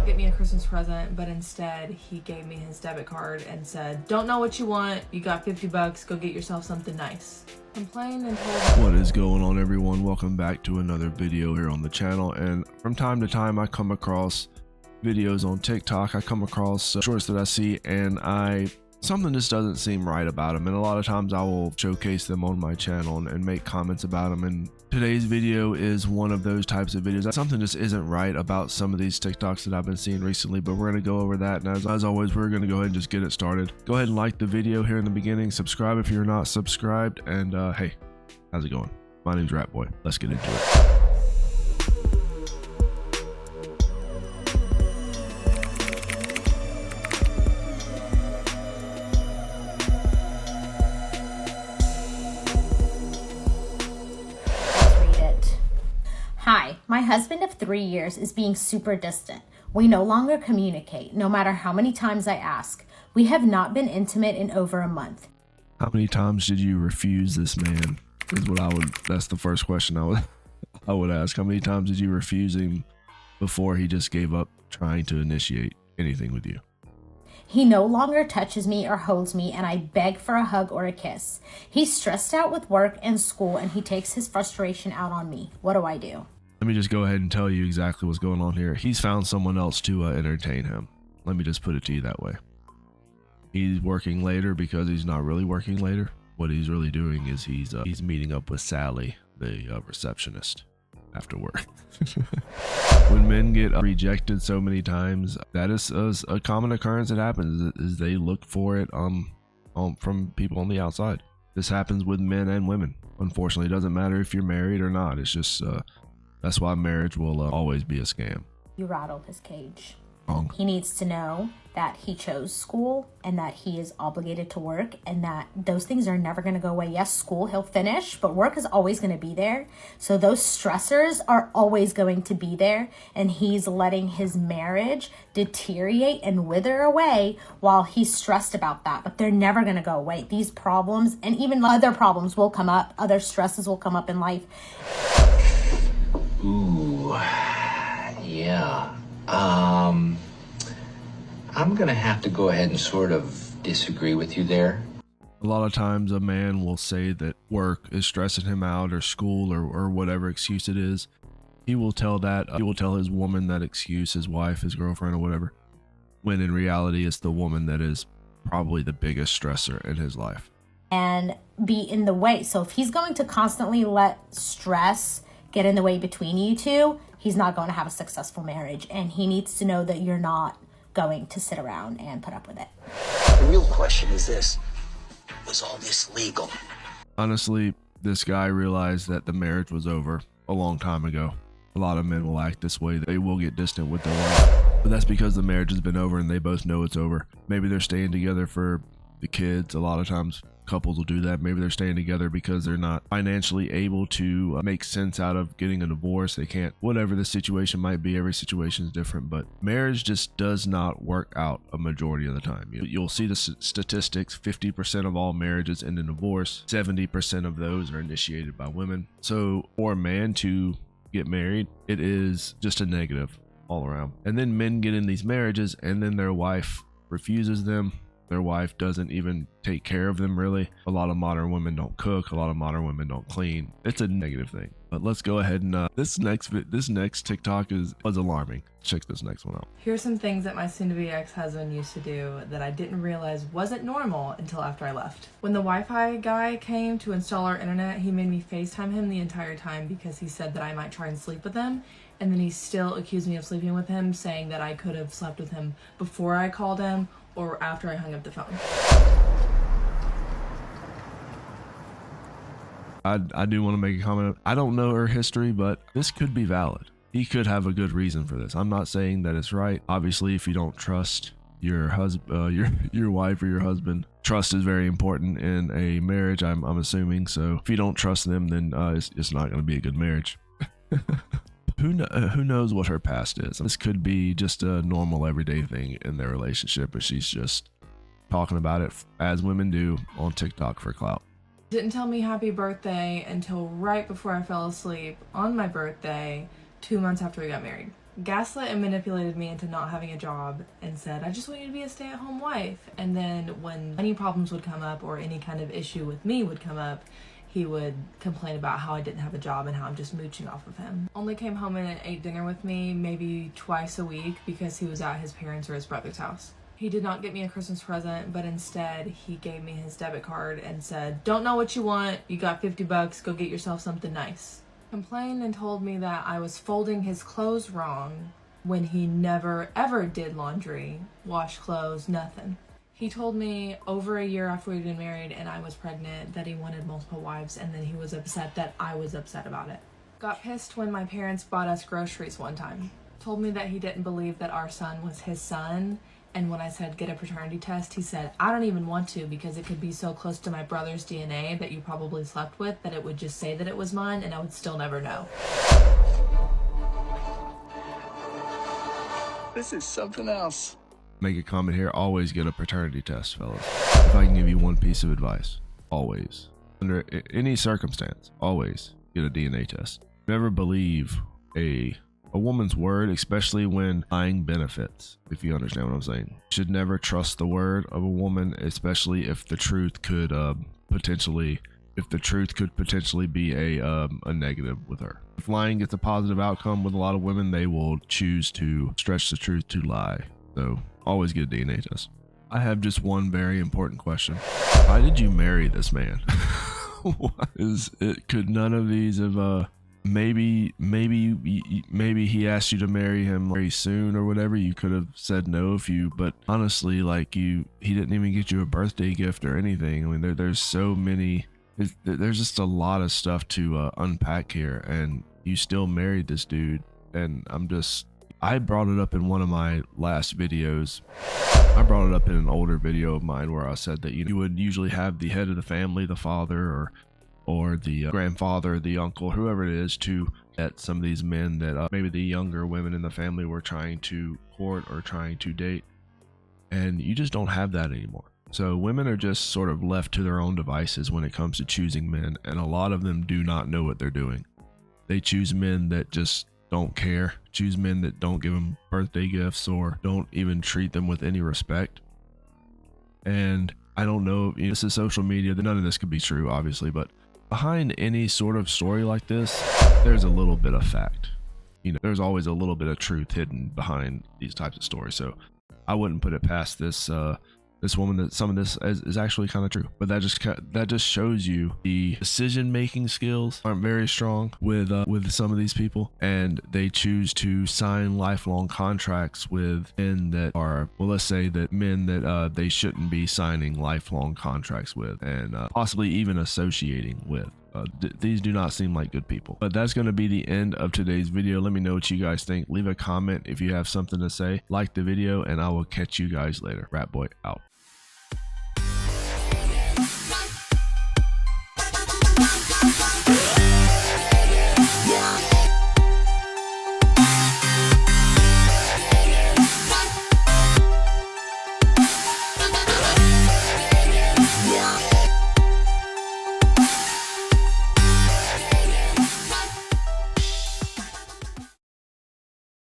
get me a Christmas present, but instead he gave me his debit card and said, don't know what you want, you got 50 bucks, go get yourself something nice. Complained and told. What is going on, everyone? Welcome back to another video here on the channel. And from time to time I come across videos on TikTok, I come across shorts that I see, and something just doesn't seem right about them, and a lot of times I will showcase them on my channel and make comments about them. And today's video is one of those types of videos. Something just isn't right about some of these TikToks that I've been seeing recently, but we're going to go over that. And as always, we're going to go ahead and just get it started. Go ahead and like the video here in the beginning, subscribe if you're not subscribed, and hey, how's it going? My name's Ratboy. Let's get into it. Hi, my husband of 3 years is being super distant. We no longer communicate, no matter how many times I ask. We have not been intimate in over a month. How many times did you refuse this man? That's the first question I would ask. How many times did you refuse him before he just gave up trying to initiate anything with you? He no longer touches me or holds me, and I beg for a hug or a kiss. He's stressed out with work and school, and he takes his frustration out on me. What do I do? Let me just go ahead and tell you exactly what's going on here. He's found someone else to entertain him. Let me just put it to you that way. He's working later because he's not really working later. What he's really doing is he's meeting up with Sally, the receptionist, after work. When men get rejected so many times, that is a common occurrence that happens, is they look for it from people on the outside. This happens with men and women. Unfortunately, it doesn't matter if you're married or not. It's just that's why marriage will always be a scam. You rattled his cage. Wrong. He needs to know that he chose school and that he is obligated to work, and that those things are never going to go away. Yes, school he'll finish, but work is always going to be there. So those stressors are always going to be there, and he's letting his marriage deteriorate and wither away while he's stressed about that. But they're never going to go away. These problems, and even other problems, will come up. Other stresses will come up in life. Ooh, yeah. I'm gonna have to go ahead and sort of disagree with you there. A lot of times a man will say that work is stressing him out, or school, or whatever excuse it is. He will tell his woman that excuse, his wife, his girlfriend, or whatever, when in reality it's the woman that is probably the biggest stressor in his life. And be in the way. So if he's going to constantly let stress get in the way between you two, he's not going to have a successful marriage. And he needs to know that you're not going to sit around and put up with it. The real question is this: was all this legal? Honestly, this guy realized that the marriage was over a long time ago. A lot of men will act this way. They will get distant with their wife, but that's because the marriage has been over and they both know it's over. Maybe they're staying together for the kids. A lot of times couples will do that. Maybe they're staying together because they're not financially able to make sense out of getting a divorce. They can't, whatever the situation might be. Every situation is different, but marriage just does not work out a majority of the time. You'll see the statistics: 50% of all marriages end in divorce. 70% of those are initiated by women. So for a man to get married, it is just a negative all around. And then men get in these marriages, and then their wife refuses them. Their wife doesn't even take care of them, really. A lot of modern women don't cook. A lot of modern women don't clean. It's a negative thing. But let's go ahead and this next TikTok was alarming. Check this next one out. Here's some things that my soon-to-be ex-husband used to do that I didn't realize wasn't normal until after I left. When the Wi-Fi guy came to install our internet, he made me FaceTime him the entire time because he said that I might try and sleep with him. And then he still accused me of sleeping with him, saying that I could have slept with him before I called him or after I hung up the phone. I do want to make a comment. I don't know her history, but this could be valid. He could have a good reason for this. I'm not saying that it's right. Obviously, if you don't trust your husband, your wife or your husband, trust is very important in a marriage. I'm assuming. So if you don't trust them, then it's not going to be a good marriage. Who knows what her past is? This could be just a normal everyday thing in their relationship, but she's just talking about it as women do on TikTok for clout. Didn't tell me happy birthday until right before I fell asleep on my birthday, 2 months after we got married. gaslit and manipulated me into not having a job and said, I just want you to be a stay-at-home wife. And then when any problems would come up or any kind of issue with me would come up, he would complain about how I didn't have a job and how I'm just mooching off of him. Only came home and ate dinner with me maybe twice a week because he was at his parents' or his brother's house. He did not get me a Christmas present, but instead he gave me his debit card and said, don't know what you want, you got $50, go get yourself something nice. Complained and told me that I was folding his clothes wrong when he never ever did laundry, wash clothes, nothing. He told me over a year after we'd been married and I was pregnant that he wanted multiple wives, and then he was upset that I was upset about it. Got pissed when my parents bought us groceries one time. Told me that he didn't believe that our son was his son, and when I said get a paternity test, he said, I don't even want to because it could be so close to my brother's DNA that you probably slept with that it would just say that it was mine and I would still never know. This is something else. Make a comment here. Always get a paternity test, fellas. If I can give you one piece of advice, always, under any circumstance, always get a DNA test. Never believe a woman's word, especially when lying benefits, if you understand what I'm saying. You should never trust the word of a woman, especially if the truth could potentially be a negative with her. If lying gets a positive outcome with a lot of women, they will choose to stretch the truth to lie. So always get a DNA test. I have just one very important question. Why did you marry this man? What is it? Could none of these have maybe he asked you to marry him very soon or whatever, you could have said no but honestly, like, he didn't even get you a birthday gift or anything. I mean, there's so many, there's just a lot of stuff to unpack here, and you still married this dude. And I brought it up in one of my last videos. I brought it up in an older video of mine where I said that you would usually have the head of the family, the father or the grandfather, the uncle, whoever it is, to get some of these men that maybe the younger women in the family were trying to court or trying to date. And you just don't have that anymore. So women are just sort of left to their own devices when it comes to choosing men, and a lot of them do not know what they're doing. They choose men that just don't care, choose men that don't give them birthday gifts or don't even treat them with any respect. And I don't know, this is social media, none of this could be true, obviously, but behind any sort of story like this, there's a little bit of fact. There's always a little bit of truth hidden behind these types of stories. So I wouldn't put it past this woman that some of this is actually kind of true. But that just shows you the decision-making skills aren't very strong with some of these people, and they choose to sign lifelong contracts with men that are, well, let's say that men that they shouldn't be signing lifelong contracts with, and possibly even associating with. These do not seem like good people. But that's going to be the end of today's video. Let me know what you guys think. Leave a comment if you have something to say. Like the video, and I will catch you guys later. Rat Boy out.